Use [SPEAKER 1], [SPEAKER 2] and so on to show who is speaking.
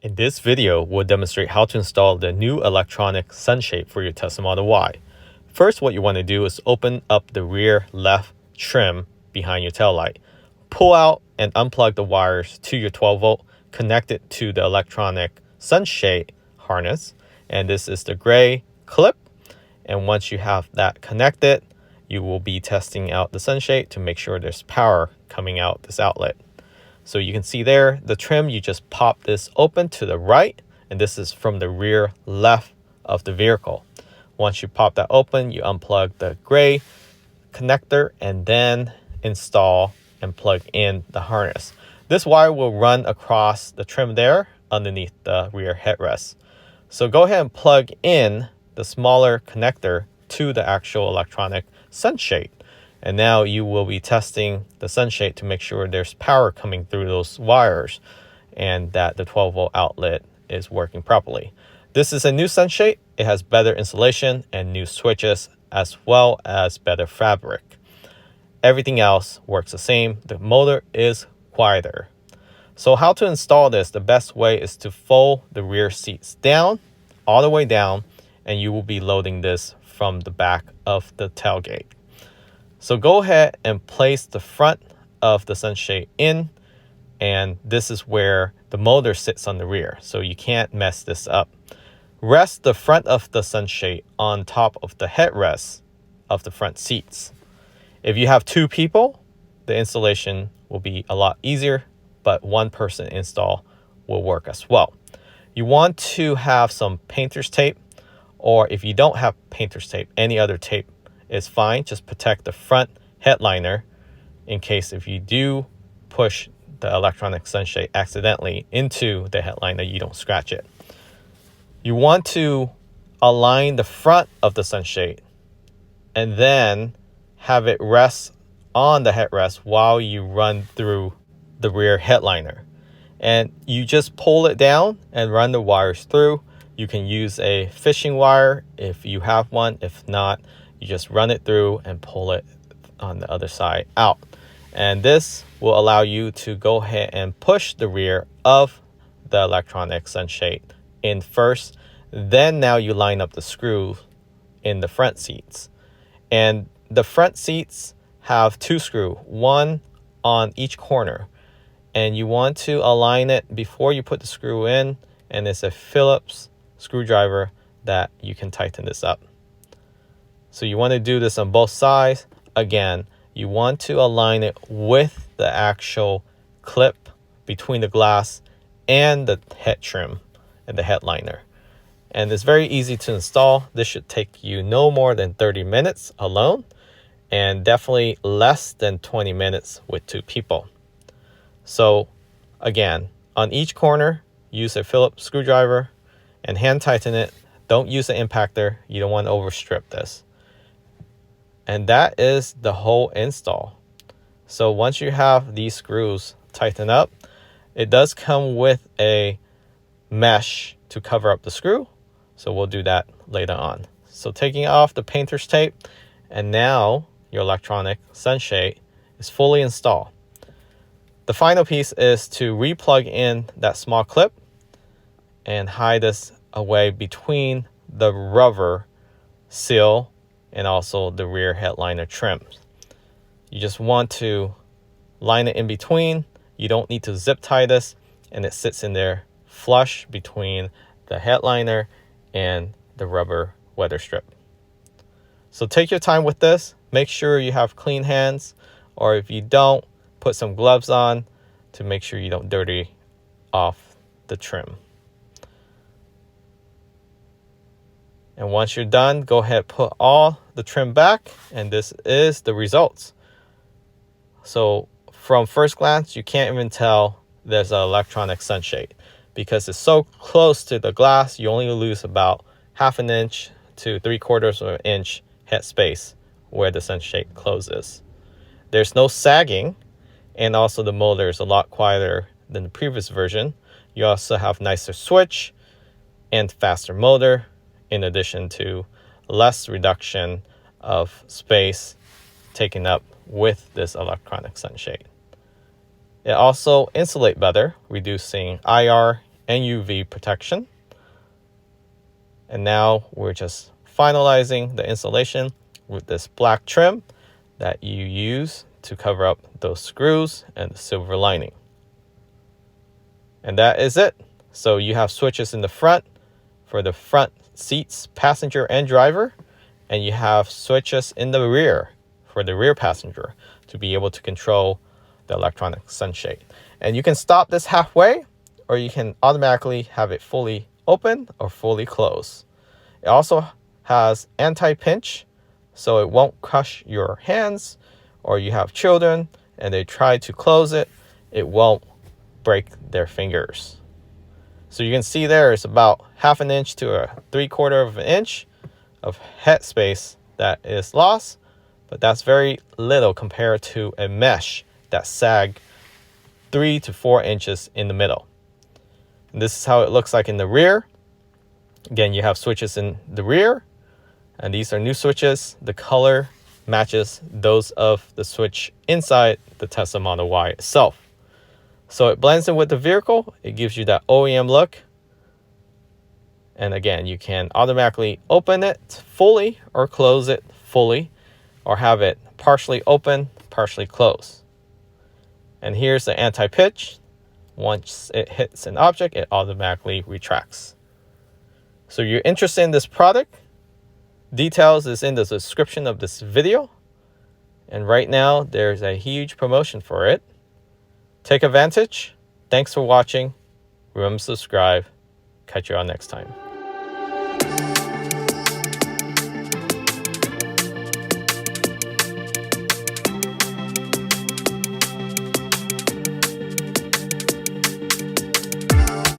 [SPEAKER 1] In this video, we'll demonstrate how to install the new electronic sunshade for your Tesla Model Y. First, what you want to do is open up the rear left trim behind your taillight. Pull out and unplug the wires to your 12-volt, connect it to the electronic sunshade harness. And this is the gray clip. And once you have that connected, you will be testing out the sunshade to make sure there's power coming out this outlet. So you can see there, the trim, you just pop this open to the right, and this is from the rear left of the vehicle. Once you pop that open, you unplug the gray connector and then install and plug in the harness. This wire will run across the trim there underneath the rear headrest. So go ahead and plug in the smaller connector to the actual electronic sunshade. And now you will be testing the sunshade to make sure there's power coming through those wires and that the 12-volt outlet is working properly. This is a new sunshade. It has better insulation and new switches as well as better fabric. Everything else works the same. The motor is quieter. So how to install this? The best way is to fold the rear seats down, all the way down, and you will be loading this from the back of the tailgate. So go ahead and place the front of the sunshade in, and this is where the motor sits on the rear, so you can't mess this up. Rest the front of the sunshade on top of the headrest of the front seats. If you have two people, the installation will be a lot easier, but one person install will work as well. You want to have some painter's tape, or if you don't have painter's tape, any other tape is fine. Just protect the front headliner in case if you do push the electronic sunshade accidentally into the headliner, you don't scratch it. You want to align the front of the sunshade and then have it rest on the headrest while you run through the rear headliner. And you just pull it down and run the wires through. You can use a fishing wire if you have one. If not, you just run it through and pull it on the other side out. And this will allow you to go ahead and push the rear of the electronic sunshade in first. Then now you line up the screw in the front seats. And the front seats have two screws, one on each corner. And you want to align it before you put the screw in. And it's a Phillips screwdriver that you can tighten this up. So you want to do this on both sides. Again, you want to align it with the actual clip between the glass and the head trim and the headliner. And it's very easy to install. This should take you no more than 30 minutes alone, and definitely less than 20 minutes with two people. So again, on each corner, use a Phillips screwdriver and hand tighten it. Don't use an impactor. You don't want to overstrip this. And that is the whole install. So once you have these screws tightened up, it does come with a mesh to cover up the screw. So we'll do that later on. So taking off the painter's tape, and now your electronic sunshade is fully installed. The final piece is to re-plug in that small clip and hide this away between the rubber seal and also the rear headliner trim. You just want to line it in between. You don't need to zip tie this, and it sits in there flush between the headliner and the rubber weather strip. So take your time with this. Make sure you have clean hands, or if you don't, put some gloves on to make sure you don't dirty off the trim. And once you're done, go ahead, put all the trim back, and this is the results. So from first glance, you can't even tell there's an electronic sunshade because it's so close to the glass. You only lose about 1/2 inch to 3/4 of an inch head space where the sunshade closes. There's no sagging, and also the motor is a lot quieter than the previous version. You also have nicer switch and faster motor, in addition to less reduction of space taken up with this electronic sunshade. It also insulates better, reducing IR and UV protection. And now we're just finalizing the installation with this black trim that you use to cover up those screws and the silver lining. And that is it. So you have switches in the front for the front seats, passenger and driver, and you have switches in the rear for the rear passenger to be able to control the electronic sunshade. And you can stop this halfway, or you can automatically have it fully open or fully close. It also has anti-pinch, so it won't crush your hands, or you have children and they try to close it, it won't break their fingers. So you can see there is about 1/2 inch to a 3/4 inch of head space that is lost, but that's very little compared to a mesh that sag 3 to 4 inches in the middle. And this is how it looks like in the rear. Again, you have switches in the rear, and these are new switches. The color matches those of the switch inside the Tesla Model Y itself. So it blends in with the vehicle. It gives you that OEM look. And again, you can automatically open it fully or close it fully, or have it partially open, partially closed. And here's the anti-pitch. Once it hits an object, it automatically retracts. So if you're interested in this product, details is in the description of this video. And right now, there's a huge promotion for it. Take advantage. Thanks for watching. Remember to subscribe. Catch you on next time.